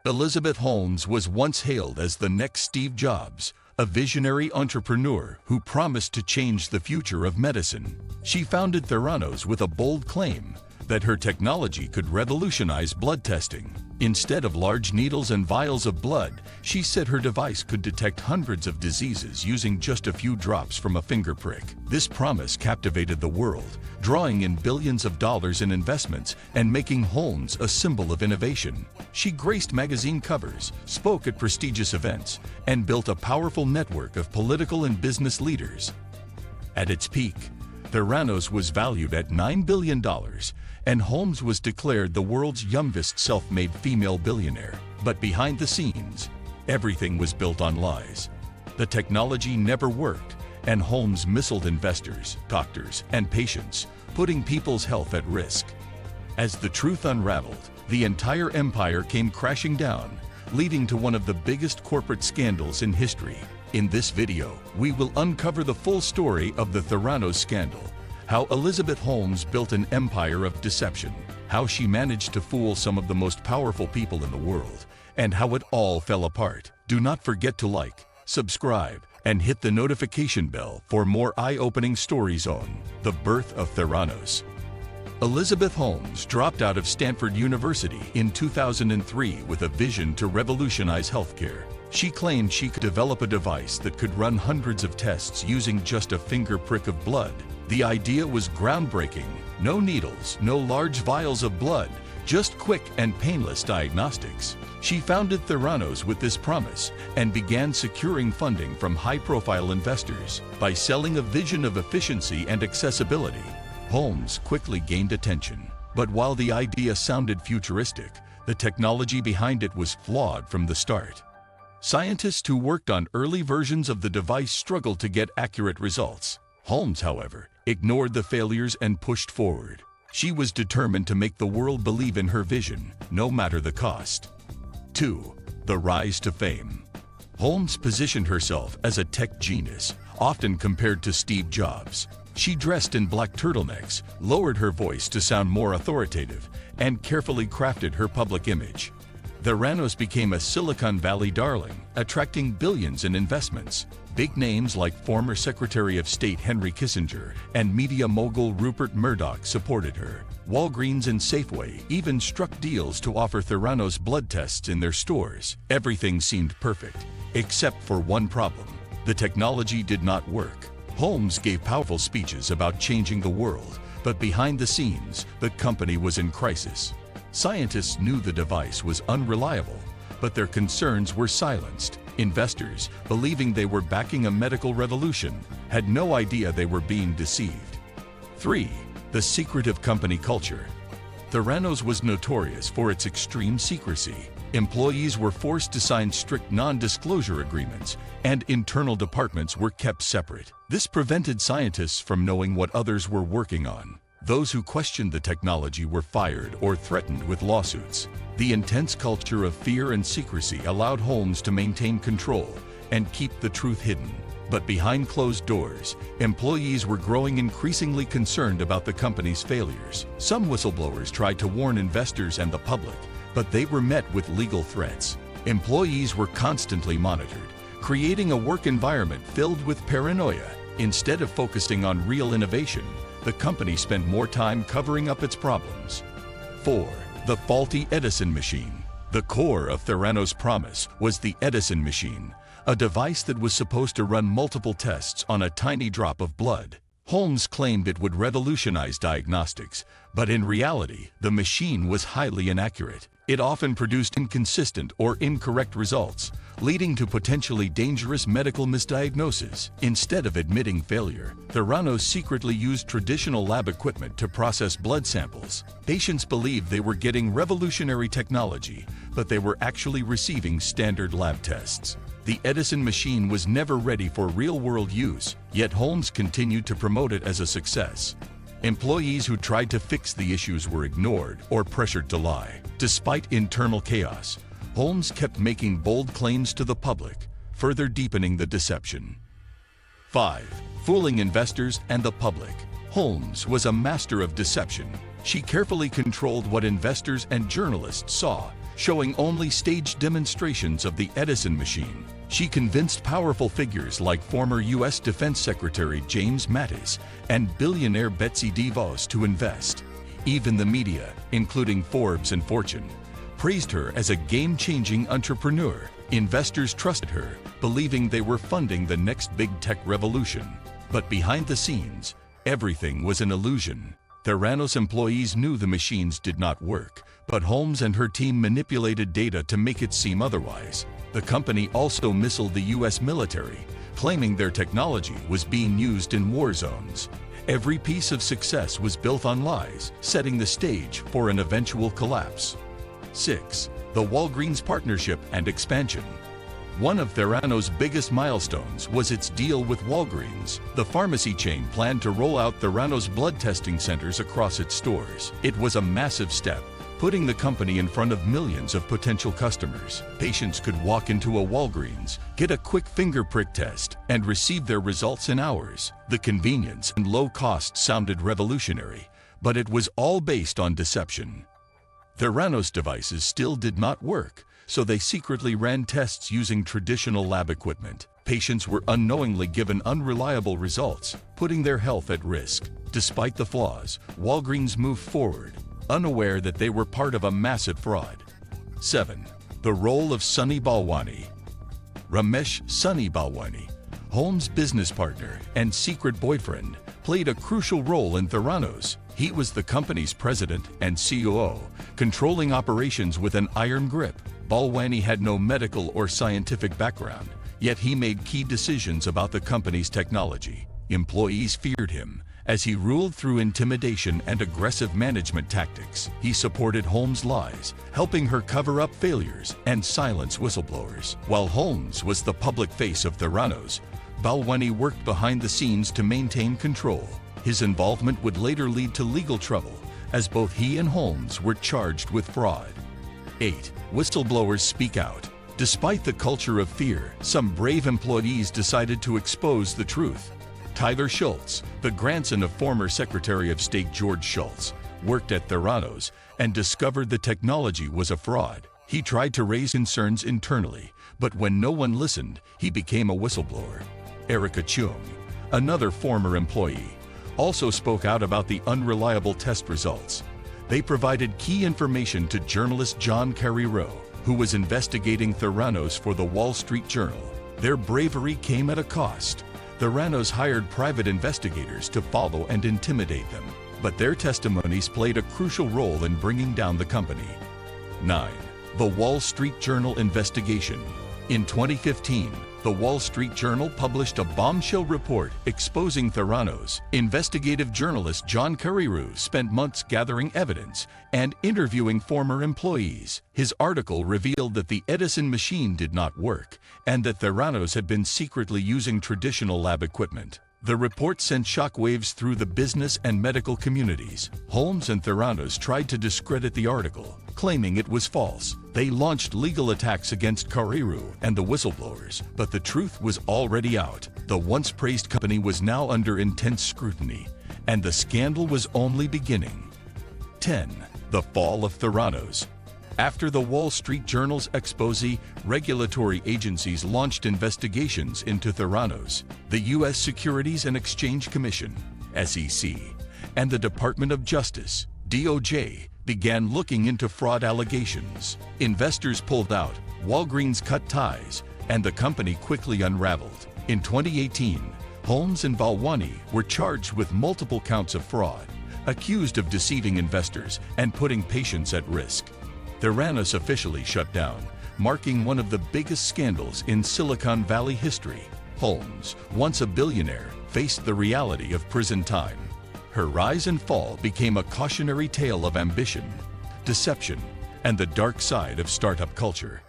Elizabeth Holmes was once hailed as the next Steve Jobs, a visionary entrepreneur who promised to change the future of medicine. She founded Theranos with a bold claim that her technology could revolutionize blood testing. Instead of large needles and vials of blood, she said her device could detect hundreds of diseases using just a few drops from a finger prick. This promise captivated the world, drawing in billions of dollars in investments and making Holmes a symbol of innovation. She graced magazine covers, spoke at prestigious events, and built a powerful network of political and business leaders. At its peak, Theranos was valued at $9 billion, and Holmes was declared the world's youngest self-made female billionaire. But behind the scenes, everything was built on lies. The technology never worked, and Holmes missiled investors, doctors, and patients, putting people's health at risk. As the truth unraveled, the entire empire came crashing down, leading to one of the biggest corporate scandals in history. In this video, we will uncover the full story of the Theranos scandal, how Elizabeth Holmes built an empire of deception, how she managed to fool some of the most powerful people in the world, and how it all fell apart. Do not forget to like, subscribe, and hit the notification bell for more eye-opening stories on the birth of Theranos. Elizabeth Holmes dropped out of Stanford University in 2003 with a vision to revolutionize healthcare. She claimed she could develop a device that could run hundreds of tests using just a finger prick of blood. The idea was groundbreaking. No needles, no large vials of blood, just quick and painless diagnostics. She founded Theranos with this promise and began securing funding from high-profile investors. By selling a vision of efficiency and accessibility, Holmes quickly gained attention. But while the idea sounded futuristic, the technology behind it was flawed from the start. Scientists who worked on early versions of the device struggled to get accurate results. Holmes, however, ignored the failures and pushed forward. She was determined to make the world believe in her vision, no matter the cost. 2. The rise to fame. Holmes positioned herself as a tech genius, often compared to Steve Jobs. She dressed in black turtlenecks, lowered her voice to sound more authoritative, and carefully crafted her public image. Theranos became a Silicon Valley darling, attracting billions in investments. Big names like former Secretary of State Henry Kissinger and media mogul Rupert Murdoch supported her. Walgreens and Safeway even struck deals to offer Theranos blood tests in their stores. Everything seemed perfect, except for one problem. The technology did not work. Holmes gave powerful speeches about changing the world, but behind the scenes, the company was in crisis. Scientists knew the device was unreliable, but their concerns were silenced. Investors, believing they were backing a medical revolution, had no idea they were being deceived. 3. The secretive company culture. Theranos was notorious for its extreme secrecy. Employees were forced to sign strict non-disclosure agreements, and internal departments were kept separate. This prevented scientists from knowing what others were working on. Those who questioned the technology were fired or threatened with lawsuits. The intense culture of fear and secrecy allowed Holmes to maintain control and keep the truth hidden. But behind closed doors, employees were growing increasingly concerned about the company's failures. Some whistleblowers tried to warn investors and the public, but they were met with legal threats. Employees were constantly monitored, creating a work environment filled with paranoia. Instead of focusing on real innovation, the company spent more time covering up its problems. 4. The faulty Edison machine. The core of Theranos' promise was the Edison machine, a device that was supposed to run multiple tests on a tiny drop of blood. Holmes claimed it would revolutionize diagnostics, but in reality, the machine was highly inaccurate. It often produced inconsistent or incorrect results, leading to potentially dangerous medical misdiagnosis. Instead of admitting failure, Theranos secretly used traditional lab equipment to process blood samples. Patients believed they were getting revolutionary technology, but they were actually receiving standard lab tests. The Edison machine was never ready for real-world use, yet Holmes continued to promote it as a success. Employees who tried to fix the issues were ignored or pressured to lie. Despite internal chaos, Holmes kept making bold claims to the public, further deepening the deception. 5. Fooling investors and the public. Holmes was a master of deception. She carefully controlled what investors and journalists saw, showing only staged demonstrations of the Edison machine. She convinced powerful figures like former U.S. Defense Secretary James Mattis and billionaire Betsy DeVos to invest. Even the media, including Forbes and Fortune, praised her as a game-changing entrepreneur. Investors trusted her, believing they were funding the next big tech revolution. But behind the scenes, everything was an illusion. Theranos employees knew the machines did not work, but Holmes and her team manipulated data to make it seem otherwise. The company also missiled the U.S. military, claiming their technology was being used in war zones. Every piece of success was built on lies, setting the stage for an eventual collapse. 6. The Walgreens partnership and expansion. One of Theranos' biggest milestones was its deal with Walgreens. The pharmacy chain planned to roll out Theranos blood testing centers across its stores. It was a massive step, putting the company in front of millions of potential customers. Patients could walk into a Walgreens, get a quick finger prick test, and receive their results in hours. The convenience and low cost sounded revolutionary, but it was all based on deception. Theranos devices still did not work, so they secretly ran tests using traditional lab equipment. Patients were unknowingly given unreliable results, putting their health at risk. Despite the flaws, Walgreens moved forward, unaware that they were part of a massive fraud. 7. The role of Sunny Balwani. Ramesh Sunny Balwani, Holmes' business partner and secret boyfriend, played a crucial role in Theranos. He was the company's president and COO, controlling operations with an iron grip. Balwani had no medical or scientific background, yet he made key decisions about the company's technology. Employees feared him, as he ruled through intimidation and aggressive management tactics. He supported Holmes' lies, helping her cover up failures and silence whistleblowers. While Holmes was the public face of Theranos, Balwani worked behind the scenes to maintain control. His involvement would later lead to legal trouble, as both he and Holmes were charged with fraud. 8. Whistleblowers speak out. Despite the culture of fear, some brave employees decided to expose the truth. Tyler Schultz, the grandson of former Secretary of State George Shultz, worked at Theranos and discovered the technology was a fraud. He tried to raise concerns internally, but when no one listened, he became a whistleblower. Erica Chung, another former employee, also spoke out about the unreliable test results. They provided key information to journalist John Carreyrou, who was investigating Theranos for the Wall Street Journal. Their bravery came at a cost. Theranos hired private investigators to follow and intimidate them, but their testimonies played a crucial role in bringing down the company. 9. The Wall Street Journal investigation. In 2015, the Wall Street Journal published a bombshell report exposing Theranos. Investigative journalist John Carreyrou spent months gathering evidence and interviewing former employees. His article revealed that the Edison machine did not work and that Theranos had been secretly using traditional lab equipment. The report sent shockwaves through the business and medical communities. Holmes and Theranos tried to discredit the article, claiming it was false. They launched legal attacks against Carreyrou and the whistleblowers, but the truth was already out. The once praised company was now under intense scrutiny, and the scandal was only beginning. 10. The fall of Theranos. After the Wall Street Journal's expose, regulatory agencies launched investigations into Theranos. The U.S. Securities and Exchange Commission, SEC, and the Department of Justice, DOJ, began looking into fraud allegations. Investors pulled out, Walgreens cut ties, and the company quickly unraveled. In 2018, Holmes and Balwani were charged with multiple counts of fraud, accused of deceiving investors and putting patients at risk. Theranos officially shut down, marking one of the biggest scandals in Silicon Valley history. Holmes, once a billionaire, faced the reality of prison time. Her rise and fall became a cautionary tale of ambition, deception, and the dark side of startup culture.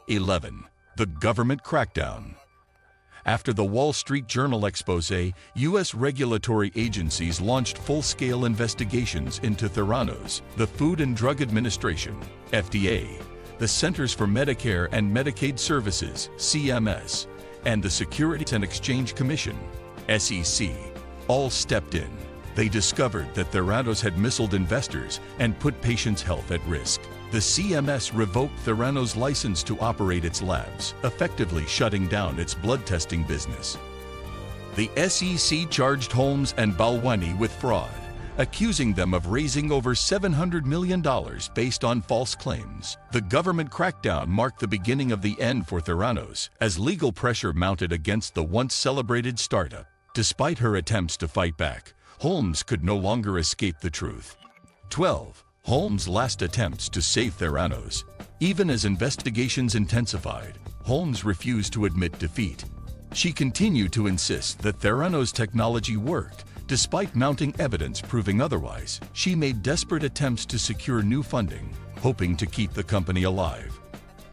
11. The government crackdown. After the Wall Street Journal expose, U.S. regulatory agencies launched full-scale investigations into Theranos. The Food and Drug Administration, FDA, the Centers for Medicare and Medicaid Services, CMS, and the Securities and Exchange Commission, SEC, all stepped in. They discovered that Theranos had missiled investors and put patients' health at risk. The CMS revoked Theranos' license to operate its labs, effectively shutting down its blood testing business. The SEC charged Holmes and Balwani with fraud, accusing them of raising over $700 million based on false claims. The government crackdown marked the beginning of the end for Theranos, as legal pressure mounted against the once celebrated startup. Despite her attempts to fight back, Holmes could no longer escape the truth. 12. Holmes' last attempts to save Theranos. Even as investigations intensified, Holmes refused to admit defeat. She continued to insist that Theranos' technology worked, despite mounting evidence proving otherwise. She made desperate attempts to secure new funding, hoping to keep the company alive.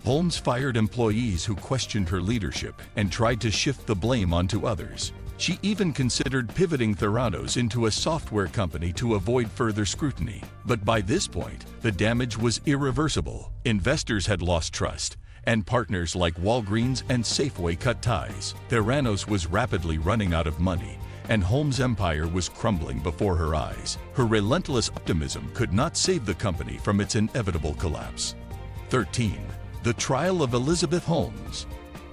Holmes fired employees who questioned her leadership and tried to shift the blame onto others. She even considered pivoting Theranos into a software company to avoid further scrutiny. But by this point, the damage was irreversible. Investors had lost trust, and partners like Walgreens and Safeway cut ties. Theranos was rapidly running out of money, and Holmes' empire was crumbling before her eyes. Her relentless optimism could not save the company from its inevitable collapse. 13. The trial of Elizabeth Holmes.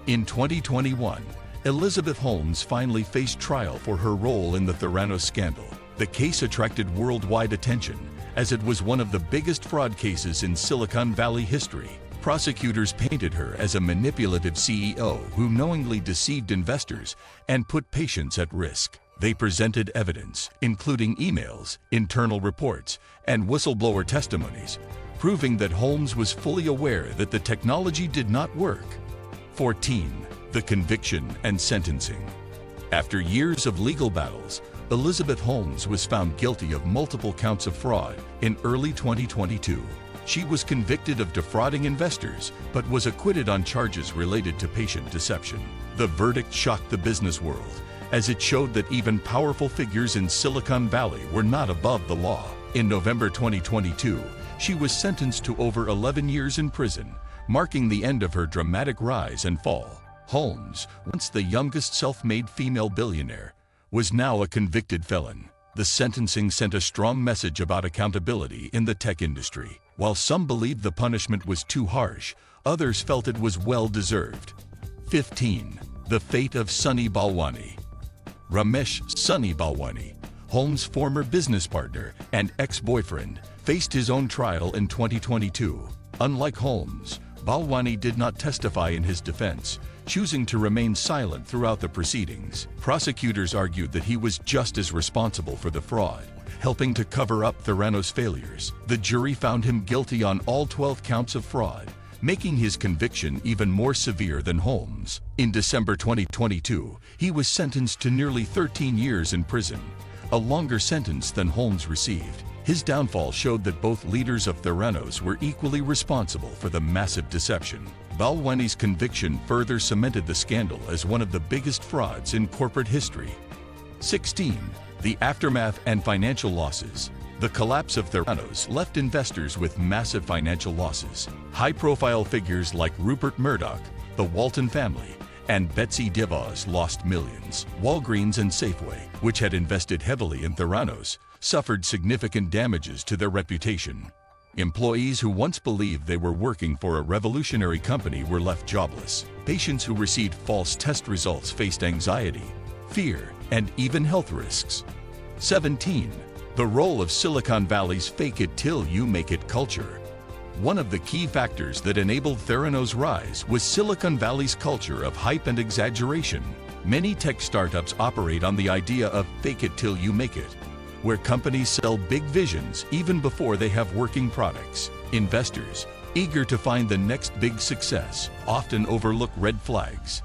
In 2021, Elizabeth Holmes finally faced trial for her role in the Theranos scandal. The case attracted worldwide attention, as it was one of the biggest fraud cases in Silicon Valley history. Prosecutors painted her as a manipulative CEO who knowingly deceived investors and put patients at risk. They presented evidence, including emails, internal reports, and whistleblower testimonies, proving that Holmes was fully aware that the technology did not work. 14. The conviction and sentencing. After years of legal battles, Elizabeth Holmes was found guilty of multiple counts of fraud in early 2022. She was convicted of defrauding investors, but was acquitted on charges related to patient deception. The verdict shocked the business world, as it showed that even powerful figures in Silicon Valley were not above the law. In November 2022, she was sentenced to over 11 years in prison, marking the end of her dramatic rise and fall. Holmes, once the youngest self-made female billionaire, was now a convicted felon. The sentencing sent a strong message about accountability in the tech industry. While some believed the punishment was too harsh, others felt it was well-deserved. 15. The fate of Sunny Balwani. Ramesh Sunny Balwani, Holmes' former business partner and ex-boyfriend, faced his own trial in 2022. Unlike Holmes, Balwani did not testify in his defense, choosing to remain silent throughout the proceedings. Prosecutors argued that he was just as responsible for the fraud, helping to cover up Theranos' failures. The jury found him guilty on all 12 counts of fraud, making his conviction even more severe than Holmes. In December 2022, he was sentenced to nearly 13 years in prison, a longer sentence than Holmes received. His downfall showed that both leaders of Theranos were equally responsible for the massive deception. Balwani's conviction further cemented the scandal as one of the biggest frauds in corporate history. 16. The aftermath and financial losses. The collapse of Theranos left investors with massive financial losses. High-profile figures like Rupert Murdoch, the Walton family, and Betsy DeVos lost millions. Walgreens and Safeway, which had invested heavily in Theranos, suffered significant damages to their reputation. Employees who once believed they were working for a revolutionary company were left jobless. Patients who received false test results faced anxiety, fear, and even health risks. 17. The role of Silicon Valley's fake it till you make it culture. One of the key factors that enabled Theranos' rise was Silicon Valley's culture of hype and exaggeration. Many tech startups operate on the idea of fake it till you make it, where companies sell big visions even before they have working products. Investors, eager to find the next big success, often overlook red flags.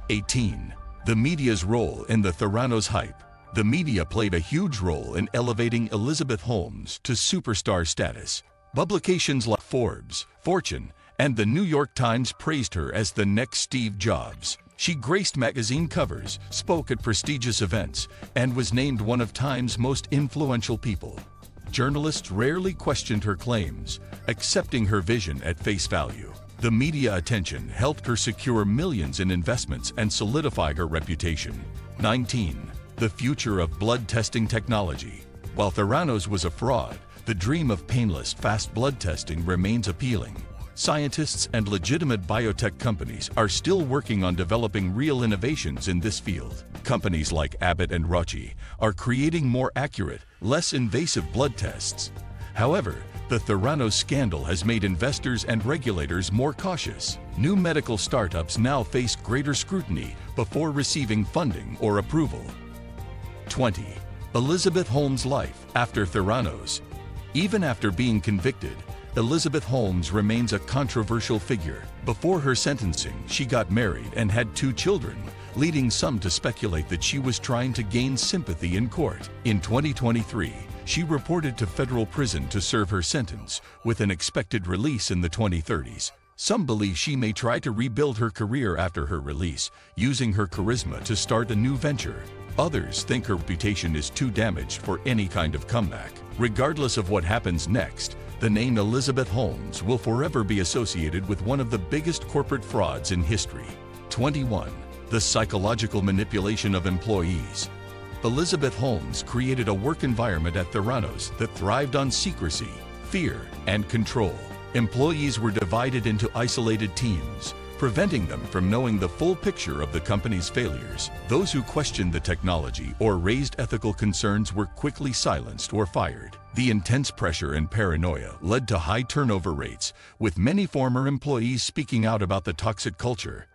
18. The media's role in the Theranos hype. The media played a huge role in elevating Elizabeth Holmes to superstar status. Publications like Forbes, Fortune, and the New York Times praised her as the next Steve Jobs. She graced magazine covers, spoke at prestigious events, and was named one of Time's most influential people. Journalists rarely questioned her claims, accepting her vision at face value. The media attention helped her secure millions in investments and solidify her reputation. 19. The future of blood testing technology. While Theranos was a fraud, the dream of painless, fast blood testing remains appealing. Scientists and legitimate biotech companies are still working on developing real innovations in this field. Companies like Abbott and Roche are creating more accurate, less invasive blood tests. However, the Theranos scandal has made investors and regulators more cautious. New medical startups now face greater scrutiny before receiving funding or approval. 20. Elizabeth Holmes' life after Theranos. Even after being convicted, Elizabeth Holmes remains a controversial figure. Before her sentencing, she got married and had 2 children, leading some to speculate that she was trying to gain sympathy in court. In 2023, she reported to federal prison to serve her sentence, with an expected release in the 2030s. Some believe she may try to rebuild her career after her release, using her charisma to start a new venture. Others think her reputation is too damaged for any kind of comeback. Regardless of what happens next, the name Elizabeth Holmes will forever be associated with one of the biggest corporate frauds in history. 21. The psychological manipulation of employees. Elizabeth Holmes created a work environment at Theranos that thrived on secrecy, fear, and control. Employees were divided into isolated teams, preventing them from knowing the full picture of the company's failures. Those who questioned the technology or raised ethical concerns were quickly silenced or fired. The intense pressure and paranoia led to high turnover rates, with many former employees speaking out about the toxic culture.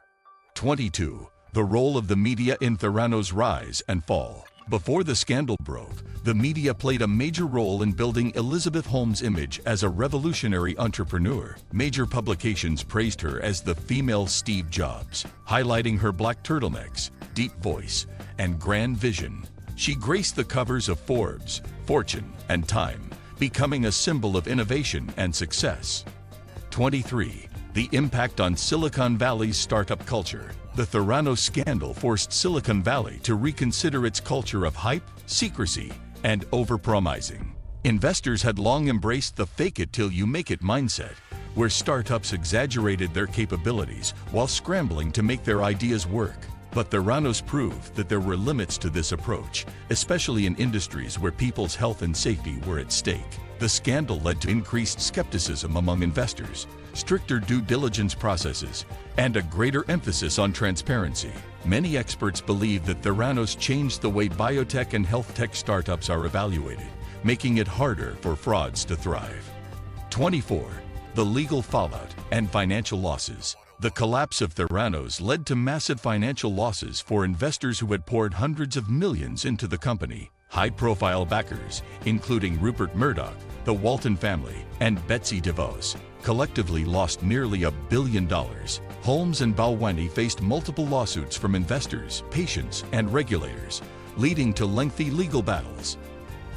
22. The role of the media in Theranos' rise and fall. Before the scandal broke, the media played a major role in building Elizabeth Holmes' image as a revolutionary entrepreneur. Major publications praised her as the female Steve Jobs, highlighting her black turtlenecks, deep voice, and grand vision. She graced the covers of Forbes, Fortune, and Time, becoming a symbol of innovation and success. 23. The impact on Silicon Valley's startup culture. The Theranos scandal forced Silicon Valley to reconsider its culture of hype, secrecy, and overpromising. Investors had long embraced the fake-it-till-you-make-it mindset, where startups exaggerated their capabilities while scrambling to make their ideas work. But Theranos proved that there were limits to this approach, especially in industries where people's health and safety were at stake. The scandal led to increased skepticism among investors, stricter due diligence processes, and a greater emphasis on transparency. Many experts believe that Theranos changed the way biotech and health tech startups are evaluated, making it harder for frauds to thrive. 24. The legal fallout and financial losses. The collapse of Theranos led to massive financial losses for investors who had poured hundreds of millions into the company. High-profile backers, including Rupert Murdoch, the Walton family, and Betsy DeVos, collectively lost nearly $1 billion. Holmes and Balwani faced multiple lawsuits from investors, patients, and regulators, leading to lengthy legal battles.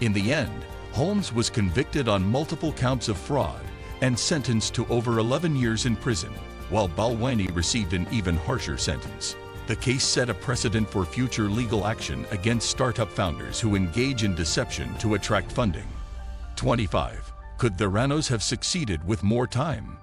In the end, Holmes was convicted on multiple counts of fraud and sentenced to over 11 years in prison, while Balwani received an even harsher sentence. The case set a precedent for future legal action against startup founders who engage in deception to attract funding. 25. Could Theranos have succeeded with more time?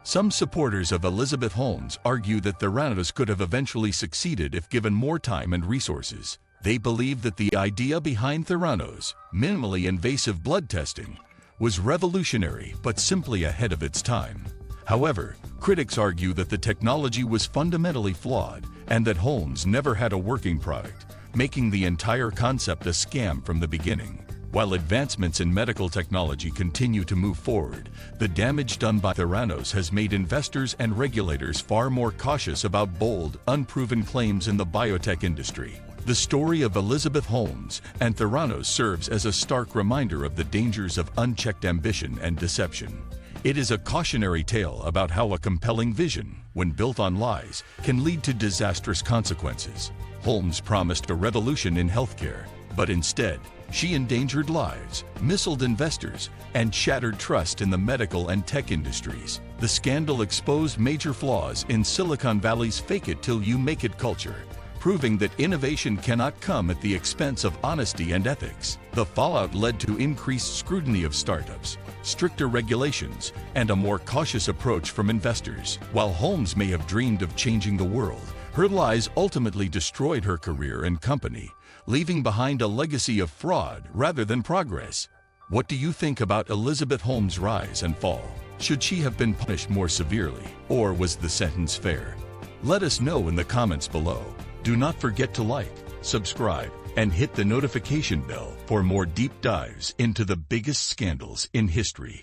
Some supporters of Elizabeth Holmes argue that Theranos could have eventually succeeded if given more time and resources. They believe that the idea behind Theranos, minimally invasive blood testing, was revolutionary but simply ahead of its time. However, critics argue that the technology was fundamentally flawed and that Holmes never had a working product, making the entire concept a scam from the beginning. While advancements in medical technology continue to move forward, the damage done by Theranos has made investors and regulators far more cautious about bold, unproven claims in the biotech industry. The story of Elizabeth Holmes and Theranos serves as a stark reminder of the dangers of unchecked ambition and deception. It is a cautionary tale about how a compelling vision, when built on lies, can lead to disastrous consequences. Holmes promised a revolution in healthcare, but instead, she endangered lives, misled investors, and shattered trust in the medical and tech industries. The scandal exposed major flaws in Silicon Valley's fake-it-till-you-make-it culture, proving that innovation cannot come at the expense of honesty and ethics. The fallout led to increased scrutiny of startups, stricter regulations, and a more cautious approach from investors. While Holmes may have dreamed of changing the world, her lies ultimately destroyed her career and company, leaving behind a legacy of fraud rather than progress. What do you think about Elizabeth Holmes' rise and fall? Should she have been punished more severely, or was the sentence fair? Let us know in the comments below. Do not forget to like, subscribe, and hit the notification bell for more deep dives into the biggest scandals in history.